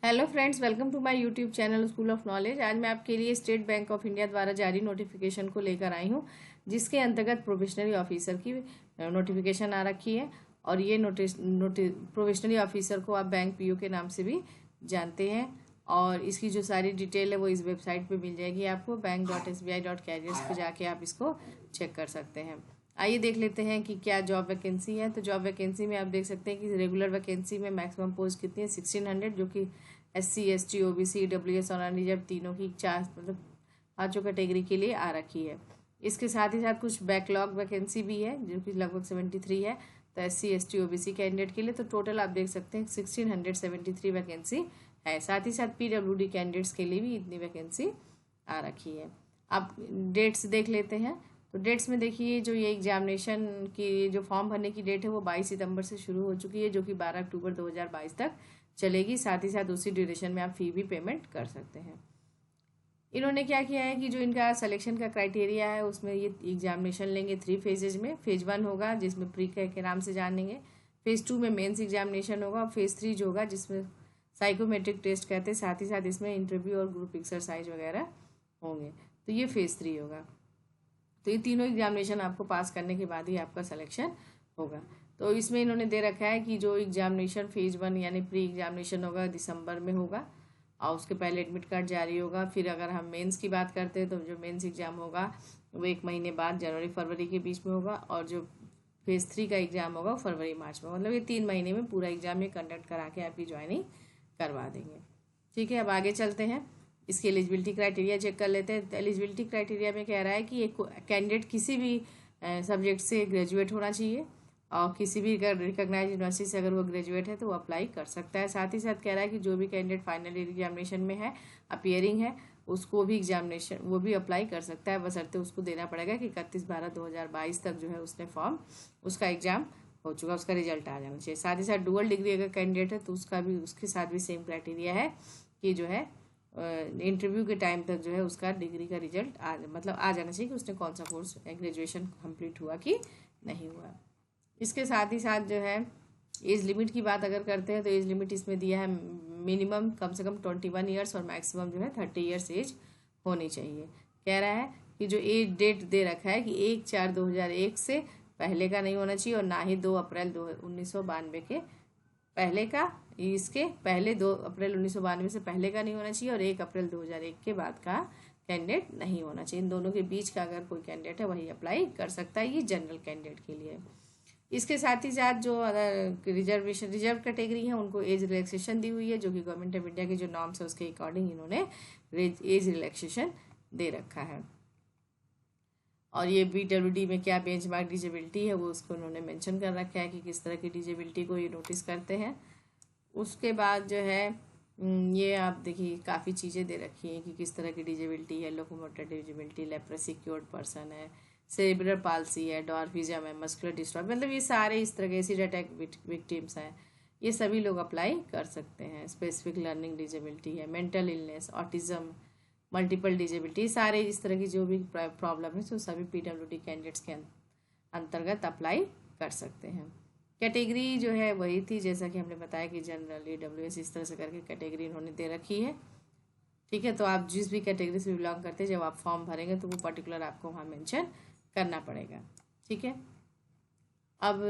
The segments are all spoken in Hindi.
Hello friends, welcome to my YouTube channel school of knowledge. आज मैं आपके लिए स्टेट बैंक ऑफ इंडिया द्वारा जारी नोटिफिकेशन को लेकर आई हूँ, जिसके अंतर्गत प्रोबेशनरी ऑफिसर की नोटिफिकेशन आ रखी है। और ये प्रोबेशनरी ऑफिसर को आप बैंक पीओ के नाम से भी जानते हैं। और इसकी जो सारी डिटेल है वो इस वेबसाइट पे मिल जाएगी आपको, bank.sbi.careers पे जाके आप इसको चेक कर सकते हैं। आइए देख लेते हैं कि क्या जॉब वैकेंसी है। तो जॉब वैकेंसी में आप देख सकते हैं कि रेगुलर वैकेंसी में मैक्सिमम पोस्ट कितनी है, 1600, जो कि SC ST OBC EWS और अनरिजर्व तीनों की चार मतलब पांचों कैटेगरी के लिए आ रखी है। इसके साथ ही साथ कुछ बैकलॉग वैकेंसी भी है जो कि लगभग 73 है, तो SC ST OBC कैंडिडेट के लिए। तो टोटल आप देख सकते हैं 1673 वैकेंसी है। साथ ही साथ PWD कैंडिडेट्स के लिए भी इतनी वैकेंसी आ रखी है। आप डेट्स देख लेते हैं। तो डेट्स में देखिए, जो ये एग्जामिनेशन की जो फॉर्म भरने की डेट है वो 22 सितंबर से शुरू हो चुकी है, जो कि 12 अक्टूबर 2022 तक चलेगी। साथ ही साथ उसी ड्यूरेशन में आप फी भी पेमेंट कर सकते हैं। इन्होंने क्या किया है कि जो इनका सिलेक्शन का क्राइटेरिया है उसमें ये एग्जामिनेशन लेंगे 3 फेजेज में। फेज 1 होगा जिसमें प्री के नाम से जानेंगे। फेज 2 में मेंस एग्जामिनेशन होगा। और फेज 3 जो होगा जिसमें साइकोमेट्रिक टेस्ट कहते हैं। साथ ही साथ इसमें इंटरव्यू और ग्रुप एक्सरसाइज वगैरह होंगे। तो ये फेज 3 होगा। तो ये तीनों एग्जामिनेशन आपको पास करने के बाद ही आपका सिलेक्शन होगा। तो इसमें इन्होंने दे रखा है कि जो एग्जामिनेशन फेज 1 यानी प्री एग्जामिनेशन होगा दिसंबर में होगा, और उसके पहले एडमिट कार्ड जारी होगा। फिर अगर हम मेंस की बात करते हैं तो जो मेंस एग्जाम होगा वो 1 महीने बाद जनवरी फरवरी के बीच में होगा। और जो फेज 3 का एग्जाम होगा वो फरवरी मार्च में, मतलब ये 3 महीने में पूरा एग्जाम ये कंडक्ट करा के आपकी ज्वाइनिंग करवा देंगे। ठीक है, अब आगे चलते हैं। इसकी एलिजिबिलिटी क्राइटेरिया चेक कर लेते हैं। एलिजिबिलिटी क्राइटेरिया में कह रहा है कि एक कैंडिडेट किसी भी सब्जेक्ट से ग्रेजुएट होना चाहिए, और किसी भी रिकॉग्नाइज यूनिवर्सिटी से अगर वो ग्रेजुएट है तो वो अप्लाई कर सकता है। साथ ही साथ कह रहा है कि जो भी कैंडिडेट फाइनल एग्जामिनेशन में है, अपियरिंग है, उसको भी एग्जामिनेशन वो भी अप्लाई कर सकता है, बशर्ते उसको देना पड़ेगा कि 31/12/2022 तक जो है उसने फॉर्म उसका एग्जाम हो चुका, उसका रिजल्ट आ जाना चाहिए। साथ ही साथ डुअल डिग्री अगर कैंडिडेट है तो उसका भी उसके साथ भी सेम क्राइटेरिया है कि जो है इंटरव्यू के टाइम तक जो है उसका डिग्री का रिजल्ट आ जाना चाहिए कि उसने कौन सा कोर्स ग्रेजुएशन कंप्लीट हुआ कि नहीं हुआ। इसके साथ ही साथ जो है एज लिमिट की बात अगर करते हैं तो एज लिमिट इसमें दिया है मिनिमम कम से कम 21 ईयर्स और मैक्सिमम जो है 30 ईयर्स एज होनी चाहिए। कह रहा है कि जो एज डेट दे रखा है कि 1/4/2001 से पहले का नहीं होना चाहिए, और ना ही 2 अप्रैल 1992 के पहले का, इसके पहले 2 अप्रैल 1992 से पहले का नहीं होना चाहिए, और 1 अप्रैल 2001 के बाद का कैंडिडेट नहीं होना चाहिए। इन दोनों के बीच का अगर कोई कैंडिडेट है वही अप्लाई कर सकता है। ये जनरल कैंडिडेट के लिए। इसके साथ ही साथ जो रिजर्व कैटेगरी है उनको एज रिलैक्सेशन दी हुई है, जो कि गवर्नमेंट ऑफ इंडिया के जो नॉर्म्स है उसके अकॉर्डिंग इन्होंने एज रिलैक्सेशन दे रखा है। और ये BWD में क्या बेंचमार्क डिजेबिलिटी है वो उसको उन्होंने मेंशन कर रखा है कि किस तरह की डिजेबिलिटी को ये नोटिस करते हैं। उसके बाद जो है ये आप देखिए काफ़ी चीज़ें दे रखी हैं कि किस तरह की डिजेबिलिटी है। Locomotor disability, leprosy cured person है, सेरेब्रल पाल्सी है, डॉर्फिज्म है, मस्कुलर डिस्ट्रॉफी, मतलब ये सारे इस तरह के एसिड अटैक विक्टिम्स हैं, ये सभी लोग अप्लाई कर सकते हैं। स्पेसिफिक लर्निंग डिजेबिलिटी है, mental illness, autism, multiple disability, सारे इस तरह की जो भी प्रॉब्लम है तो सभी PWD कैंडिडेट्स के अंतर्गत अप्लाई कर सकते हैं। कैटेगरी जो है वही थी जैसा कि हमने बताया कि जनरल, EWS, इस तरह से करके कैटेगरी इन्होंने दे रखी है। ठीक है, तो आप जिस भी कैटेगरी से बिलोंग करते हैं जब आप फॉर्म भरेंगे तो वो पर्टिकुलर आपको वहाँ मेंशन करना पड़ेगा। ठीक है, अब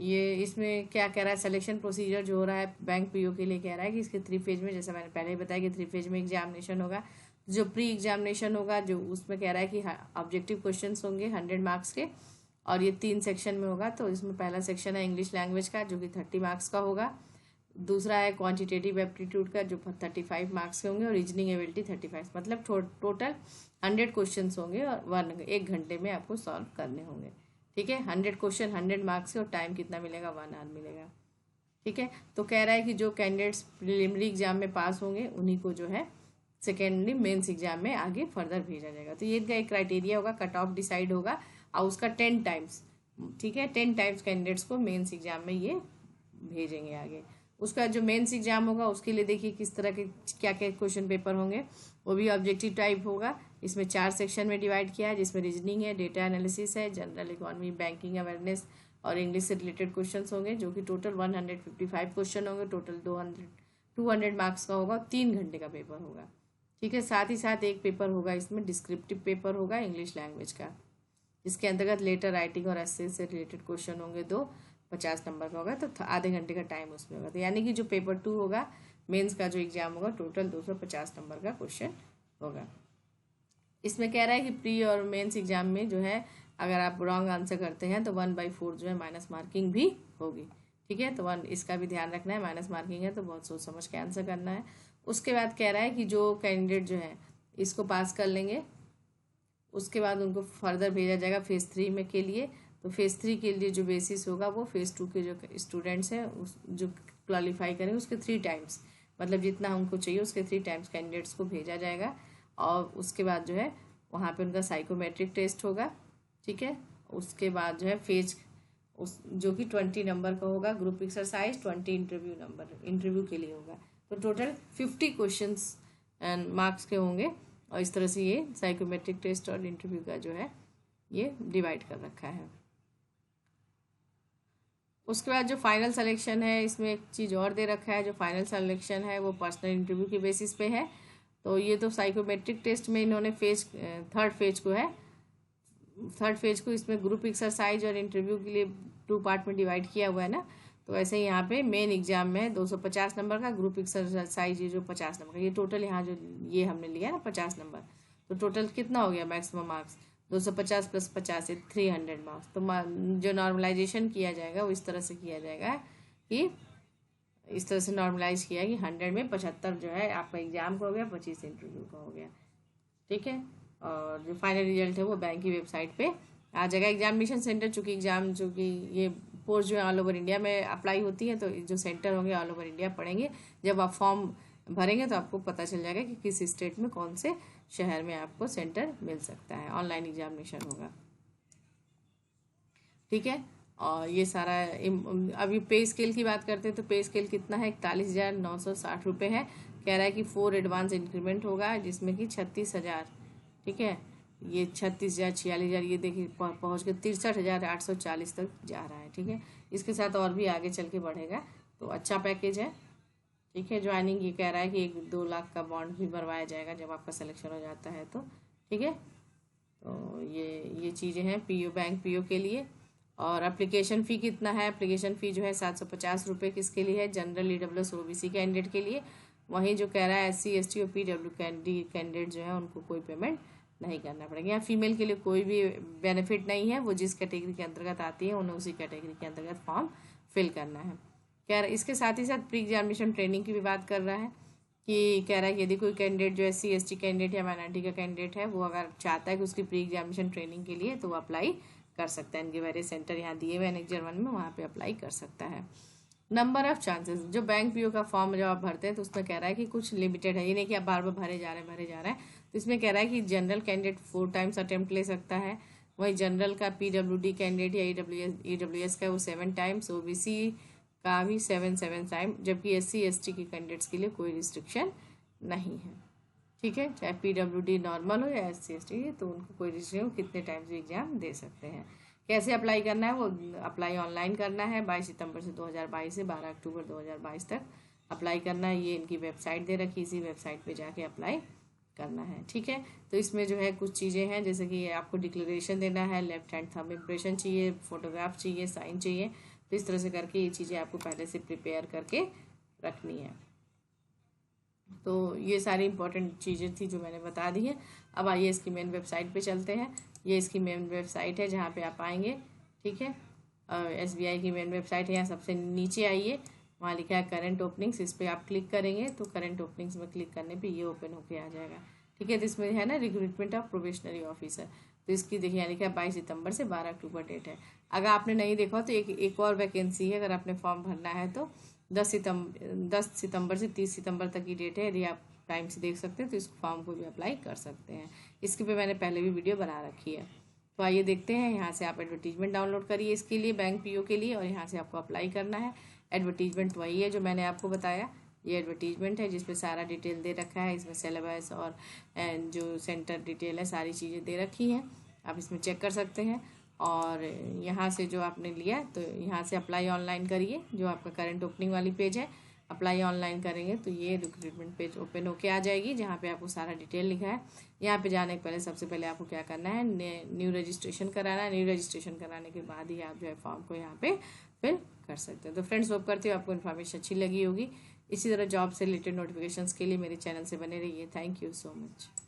ये इसमें क्या कह रहा है, सिलेक्शन प्रोसीजर जो हो रहा है बैंक पीओ के लिए कह रहा है कि इसके 3 फेज में, जैसा मैंने पहले ही बताया कि 3 फेज में एग्जामिनेशन होगा। जो प्री एग्जामिनेशन होगा जो उसमें कह रहा है कि ऑब्जेक्टिव क्वेश्चंस होंगे 100 मार्क्स के, और ये 3 सेक्शन में होगा। तो इसमें पहला सेक्शन है इंग्लिश लैंग्वेज का जो कि 30 मार्क्स का होगा। दूसरा है क्वांटिटेटिव एप्टीट्यूड का जो 35 मार्क्स के होंगे, और रीजनिंग एबिलिटी 35, मतलब टोटल 100 क्वेश्चन होंगे और 1 घंटे में आपको सॉल्व करने होंगे। ठीक है, 100 क्वेश्चन 100 मार्क्स के, और टाइम कितना मिलेगा, 1 आवर मिलेगा। ठीक है, तो कह रहा है कि जो कैंडिडेट्स प्रिलिमिनरी एग्जाम में पास होंगे उन्हीं को जो है सेकेंडरी मेंस एग्जाम में आगे फर्दर भेजा जाएगा। तो ये इनका एक क्राइटेरिया होगा, कट ऑफ डिसाइड होगा, और उसका 10 टाइम्स, ठीक है, 10 टाइम्स कैंडिडेट्स को मेंस एग्जाम में ये भेजेंगे आगे। उसका जो मेंस एग्जाम होगा उसके लिए देखिए किस तरह के क्या क्या क्वेश्चन पेपर होंगे। वो भी ऑब्जेक्टिव टाइप होगा। इसमें 4 सेक्शन में डिवाइड किया है, जिसमें रीजनिंग है, डेटा एनालिसिस है, जनरल इकोनॉमी, बैंकिंग अवेयरनेस और इंग्लिश से रिलेटेड क्वेश्चन होंगे, जो कि टोटल 155 क्वेश्चन होंगे। टोटल 200 मार्क्स का होगा, 3 घंटे का पेपर होगा। ठीक है, साथ ही साथ एक पेपर होगा इसमें डिस्क्रिप्टिव पेपर होगा इंग्लिश लैंग्वेज का, जिसके अंतर्गत लेटर राइटिंग और एसे से रिलेटेड क्वेश्चन होंगे, 50 नंबर का होगा, तो आधे घंटे का टाइम उसमें होगा। तो यानी कि जो पेपर 2 होगा मेंस का जो एग्जाम होगा, टोटल 250 नंबर का क्वेश्चन होगा। इसमें कह रहा है कि प्री और मेंस एग्जाम में जो है अगर आप रॉन्ग आंसर करते हैं तो 1/4 जो है माइनस मार्किंग भी होगी। ठीक है, तो इसका भी ध्यान रखना है, माइनस मार्किंग है तो बहुत सोच समझ के आंसर करना है। उसके बाद कह रहा है कि जो कैंडिडेट जो है इसको पास कर लेंगे, उसके बाद उनको फर्दर भेजा जाएगा फेज़ 3 में के लिए। तो फेज़ 3 के लिए जो बेसिस होगा वो फेज़ 2 के जो स्टूडेंट्स हैं जो क्वालिफाई करेंगे उसके 3 टाइम्स, मतलब जितना उनको चाहिए उसके 3 टाइम्स कैंडिडेट्स को भेजा जाएगा। और उसके बाद जो है वहाँ पे उनका साइकोमेट्रिक टेस्ट होगा। ठीक है, उसके बाद जो है फेज जो कि 20 नंबर का होगा, ग्रुप एक्सरसाइज 20 इंटरव्यू के लिए होगा। तो टोटल 50 क्वेश्चंस एंड मार्क्स के होंगे, और इस तरह से ये साइकोमेट्रिक टेस्ट और इंटरव्यू का जो है ये डिवाइड कर रखा है। उसके बाद जो फाइनल सिलेक्शन है, इसमें एक चीज़ और दे रखा है, जो फाइनल सिलेक्शन है वो पर्सनल इंटरव्यू के बेसिस पे है। तो ये तो साइकोमेट्रिक टेस्ट में इन्होंने थर्ड फेज को इसमें ग्रुप एक्सरसाइज और इंटरव्यू के लिए 2 पार्ट में डिवाइड किया हुआ है ना। तो ऐसे ही यहाँ पे मेन एग्जाम में 250 नंबर का, ग्रुप एक्सरसाइज ये जो 50 नंबर का, ये टोटल यहाँ जो ये हमने लिया ना 50 नंबर, तो टोटल कितना हो गया मैक्सिमम मार्क्स 250 + 50 से 300 मार्क्स। तो जो नॉर्मलाइजेशन किया जाएगा वो इस तरह से किया जाएगा कि इस तरह से नॉर्मलाइज किया कि 100 में 75 जो है आपका एग्जाम का हो गया, 25 इंटरव्यू का हो गया। ठीक है, और जो फाइनल रिजल्ट है वो बैंक की वेबसाइट पे आ जाएगा। एग्जामिनेशन सेंटर चूँकि ये पोस्ट जो है ऑल ओवर इंडिया में अप्लाई होती है, तो जो सेंटर होंगे ऑल ओवर इंडिया पड़ेंगे। जब आप फॉर्म भरेंगे तो आपको पता चल जाएगा कि किस स्टेट में कौन से शहर में आपको सेंटर मिल सकता है। ऑनलाइन एग्जामिनेशन होगा। ठीक है, और ये सारा अभी पे स्केल की बात करते हैं तो पे स्केल कितना है, 41,960 रुपये है। कह रहा है कि 4 एडवांस इंक्रीमेंट होगा जिसमें कि 36,000। ठीक है, ये 36,000 46,000 ये देखिए पहुँच के 63,840 तक जा रहा है। ठीक है, इसके साथ और भी आगे चल के बढ़ेगा, तो अच्छा पैकेज है। ठीक है, ज्वाइनिंग ये कह रहा है कि 1-2 लाख का बॉन्ड भी भरवाया जाएगा जब आपका सिलेक्शन हो जाता है तो। ठीक है, तो ये चीज़ें हैं बैंक पीओ के लिए। और एप्लीकेशन फ़ी कितना है, एप्लीकेशन फ़ी जो है 750 रुपये किसके लिए है, जनरल EWS OBC कैंडिडेट के लिए। वहीं जो कह रहा है SC ST और PW कैंडिडेट जो है उनको कोई पेमेंट नहीं करना पड़ेगा। यहाँ फीमेल के लिए कोई भी बेनिफिट नहीं है, वो जिस कैटेगरी के अंतर्गत आती है उन्हें उसी कैटेगरी के अंतर्गत फॉर्म फिल करना है। कह रहा है इसके साथ ही साथ प्री एग्जामिनेशन ट्रेनिंग की भी बात कर रहा है कि कह रहा है कि यदि कोई कैंडिडेट जो SC ST कैंडिडेट या माइनॉरिटी का कैंडिडेट है वो अगर चाहता है कि उसकी प्री एग्जामिनेशन ट्रेनिंग के लिए तो वो अप्लाई कर सकता है। इनके वेरियस सेंटर यहाँ दिए हुए हैं एनेक्जर 1 में, वहाँ पे अप्लाई कर सकता है। नंबर ऑफ चांसेस, जो बैंक पीओ का फॉर्म जब आप भरते हैं तो उसमें कह रहा है कि कुछ लिमिटेड है, ये नहीं कि आप बार बार भरे जा रहे हैं। तो इसमें कह रहा है कि जनरल कैंडिडेट 4 टाइम्स अटेम्प्ट ले सकता है, वही जनरल का PWD कैंडिडेट या EWS का वो 7 टाइम्स, OBC का भी 7 टाइम, जबकि SC ST के कैंडिडेट्स के लिए कोई रिस्ट्रिक्शन नहीं है। ठीक है, चाहे PWD नॉर्मल हो या SC ST, तो उनको कोई रिस्ट्रिक्शन, कितने टाइम्स भी एग्जाम दे सकते हैं। कैसे अप्लाई करना है, वो अप्लाई ऑनलाइन करना है 22 सितंबर से 2022 से 12 अक्टूबर 2022 तक अप्लाई करना है। ये इनकी वेबसाइट दे रखी, इसी वेबसाइट पे जाके अप्लाई करना है। ठीक है, तो इसमें जो है कुछ चीज़ें हैं, जैसे कि आपको डिक्लेरेशन देना है, लेफ्ट हैंड थंब इम्प्रेशन चाहिए, फोटोग्राफ चाहिए, साइन चाहिए। तो इस तरह से करके ये चीज़ें आपको पहले से प्रिपेयर करके रखनी है। तो ये सारी इंपॉर्टेंट चीज़ें थी जो मैंने बता दी है। अब आइए इसकी मेन वेबसाइट पे चलते हैं। ये इसकी मेन वेबसाइट है जहाँ पे आप आएंगे। ठीक है, SBI की मेन वेबसाइट है, यहाँ सबसे नीचे आइए, वहाँ लिखा है करंट ओपनिंग्स, इस पर आप क्लिक करेंगे तो करंट ओपनिंग्स में क्लिक करने पे ये ओपन होके आ जाएगा। ठीक है, तो इसमें है ना रिक्रूटमेंट ऑफ प्रोबेशनरी ऑफिसर, तो इसकी देखिए यहाँ लिखा है 22 सितंबर से 12 अक्टूबर डेट है। अगर आपने नहीं देखा तो एक और वैकेंसी है, अगर आपने फॉर्म भरना है तो 10 सितंबर से 30 सितंबर तक की डेट है। यदि आप टाइम से देख सकते हैं तो इस फॉर्म को भी अप्लाई कर सकते हैं। इसके पे मैंने पहले भी वीडियो बना रखी है, तो आइए देखते हैं। यहाँ से आप एडवर्टीजमेंट डाउनलोड करिए इसके लिए, बैंक पीओ के लिए, और यहाँ से आपको अप्लाई करना है। एडवर्टीजमेंट वही है जो मैंने आपको बताया, ये एडवर्टीजमेंट है जिसपे सारा डिटेल दे रखा है। इसमें सिलेबस और जो सेंटर डिटेल है सारी चीज़ें दे रखी हैं, आप इसमें चेक कर सकते हैं। और यहाँ से जो आपने लिया तो यहाँ से अप्लाई ऑनलाइन करिए, जो आपका करंट ओपनिंग वाली पेज है। अप्लाई ऑनलाइन करेंगे तो ये रिक्रूटमेंट पेज ओपन होके आ जाएगी, जहाँ पे आपको सारा डिटेल लिखा है। यहाँ पे जाने के पहले सबसे पहले आपको क्या करना है, न्यू रजिस्ट्रेशन कराना है। न्यू रजिस्ट्रेशन कराने के बाद ही आप जो है फॉर्म को यहाँ पे फिल कर सकते हैं। तो फ्रेंड्स, होप करती हूँ आपको इन्फॉर्मेशन अच्छी लगी होगी। इसी तरह जॉब से रिलेटेड नोटिफिकेशंस के लिए मेरे चैनल से बने रहिए। Thank you so much.